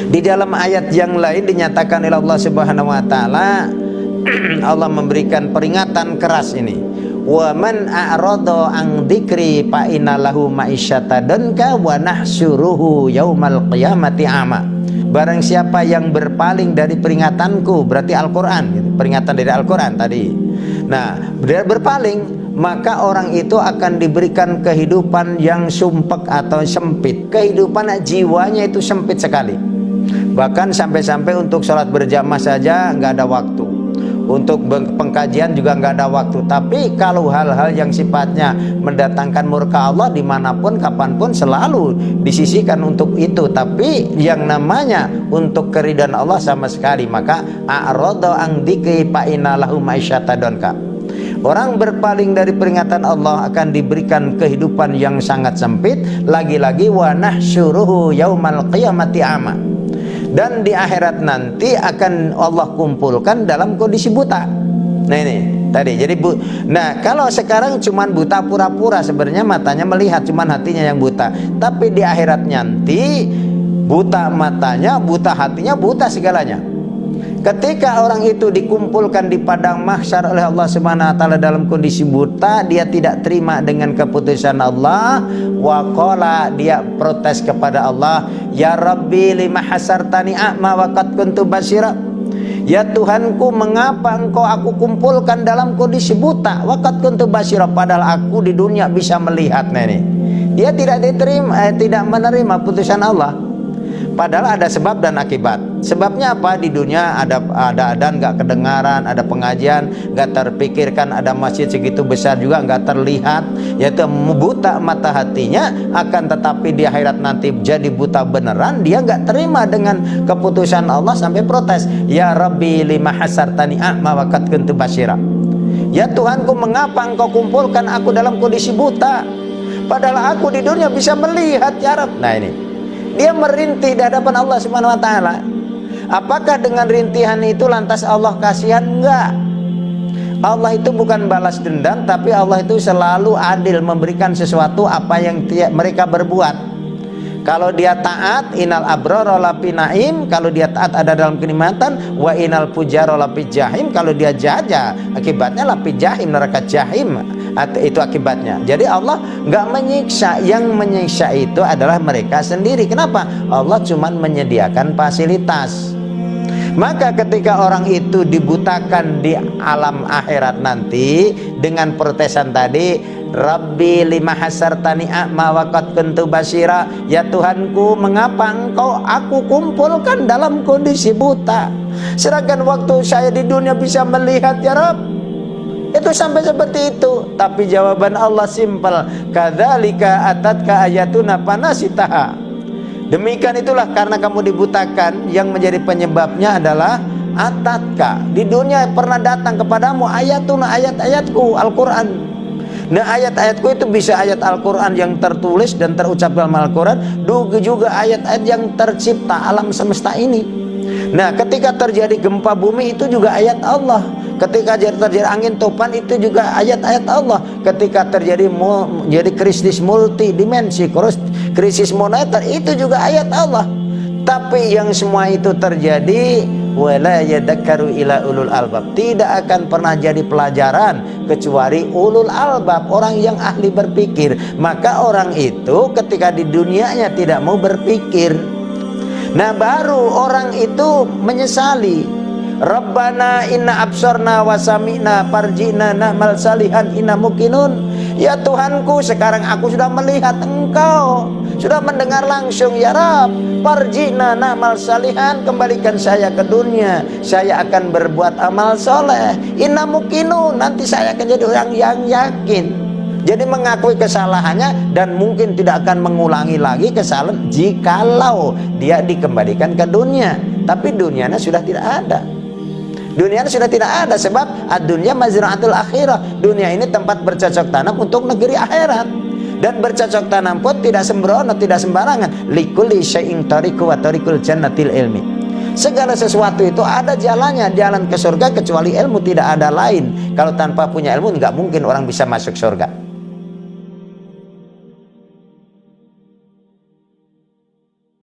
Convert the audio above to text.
Di dalam ayat yang lain dinyatakan oleh Allah Subhanahu wa taala, Allah memberikan peringatan keras ini. Wa man a'rada an dzikri fa innalahu ma'isyata danka wa nahsyuruhu yaumal qiyamati ama. Barang siapa yang berpaling dari peringatanku, berarti Al-Qur'an gitu. Peringatan dari Al-Qur'an tadi. Nah, dia berpaling, maka orang itu akan diberikan kehidupan yang sumpek atau sempit. Kehidupan jiwanya itu sempit sekali. Bahkan sampai-sampai untuk sholat berjamaah saja nggak ada waktu. Untuk pengkajian juga nggak ada waktu. Tapi kalau hal-hal yang sifatnya mendatangkan murka Allah, dimanapun kapanpun selalu disisihkan untuk itu. Tapi yang namanya untuk keridhaan Allah sama sekali, maka a'rada an dzikri fa innalahu ma'isyata danka. Orang berpaling dari peringatan Allah akan diberikan kehidupan yang sangat sempit. Lagi-lagi wa nahsyuruhu yaumal qiyamati ama. Dan di akhirat nanti akan Allah kumpulkan dalam kondisi buta. Nah ini tadi. Jadi nah kalau sekarang cuman buta pura-pura, sebenarnya matanya melihat, cuman hatinya yang buta. Tapi di akhirat nanti buta matanya, buta hatinya, buta segalanya. Ketika orang itu dikumpulkan di padang mahsyar oleh Allah Subhanahu wa taala dalam kondisi buta, dia tidak terima dengan keputusan Allah. Wa qala, dia protes kepada Allah, ya Rabbi lima hasartani a'ma wa qad kuntu basira. Ya Tuhanku, mengapa engkau aku kumpulkan dalam kondisi buta? Wa qad kuntu basira, padahal aku di dunia bisa melihat. Nah ini dia tidak diterima, tidak menerima putusan Allah. Padahal ada sebab dan akibat. Sebabnya apa? Di dunia ada adzan nggak kedengaran, ada pengajian nggak terpikirkan, ada masjid segitu besar juga nggak terlihat, yaitu buta mata hatinya. Akan tetapi di akhirat nanti jadi buta beneran, dia nggak terima dengan keputusan Allah sampai protes. Ya Rabbi lima hasartani a'ma wa qad kuntu basyira. Ya Tuhanku, mengapa engkau kumpulkan aku dalam kondisi buta? Padahal aku di dunia bisa melihat, ya Rabb. Nah ini dia merintih di hadapan Allah Subhanahu wa taala. Apakah dengan rintihan itu lantas Allah kasihan? Enggak. Allah itu bukan balas dendam, tapi Allah itu selalu adil memberikan sesuatu apa yang mereka berbuat. Kalau dia taat, innal abrara lafi naim, kalau dia taat ada dalam kenikmatan, wa innal fujara lafi jahim, kalau dia jahat akibatnya lafi jahim, neraka jahim. Itu akibatnya. Jadi Allah nggak menyiksa, yang menyiksa itu adalah mereka sendiri. Kenapa? Allah cuma menyediakan fasilitas. Maka ketika orang itu dibutakan di alam akhirat nanti dengan protesan tadi, Rabbi lima hasartani a'ma wa qad kuntu basyira, ya Tuhanku, mengapa engkau aku kumpulkan dalam kondisi buta, sedangkan waktu saya di dunia bisa melihat, ya Rabb. Itu sampai seperti itu. Tapi jawaban Allah simpel, kadzalika atatka ayatuna fanasitaha. Demikian itulah karena kamu dibutakan, yang menjadi penyebabnya adalah atatka. Di dunia pernah datang kepadamu ayatuna, ayat-ayatku, Al-Quran. Nah ayat-ayatku itu bisa ayat Al-Quran yang tertulis dan terucap dalam Al-Quran, juga ayat-ayat yang tercipta alam semesta ini. Nah ketika terjadi gempa bumi itu juga ayat Allah. Ketika terjadi angin topan itu juga ayat-ayat Allah. Ketika terjadi krisis multidimensi, krisis moneter, itu juga ayat Allah. Tapi yang semua itu terjadi, wala yadakkaru ila ulul albab, tidak akan pernah jadi pelajaran kecuali ulul albab, orang yang ahli berpikir. Maka orang itu ketika di dunianya tidak mau berpikir, nah baru orang itu menyesali. Rabbana inna absorna wa sami'na farji'na na'mal salihan inna muqinun. Ya Tuhanku, sekarang aku sudah melihat engkau, sudah mendengar langsung, ya Rabb, farji'na na'mal salihan, kembalikan saya ke dunia, saya akan berbuat amal soleh, inna muqinun, nanti saya akan jadi orang yang yakin. Jadi mengakui kesalahannya dan mungkin tidak akan mengulangi lagi kesalahan jikalau dia dikembalikan ke dunia. Tapi dunianya sudah tidak ada. Dunia sudah tidak ada, sebab ad-dunya mazra'atul akhirah. Dunia ini tempat bercocok tanam untuk negeri akhirat. Dan bercocok tanam pun tidak sembrono, tidak sembarangan. Likulli syai'in tariqu wa tariqul jannatil ilmi. Segala sesuatu itu ada jalannya, jalan ke surga, kecuali ilmu tidak ada lain. Kalau tanpa punya ilmu nggak mungkin orang bisa masuk surga.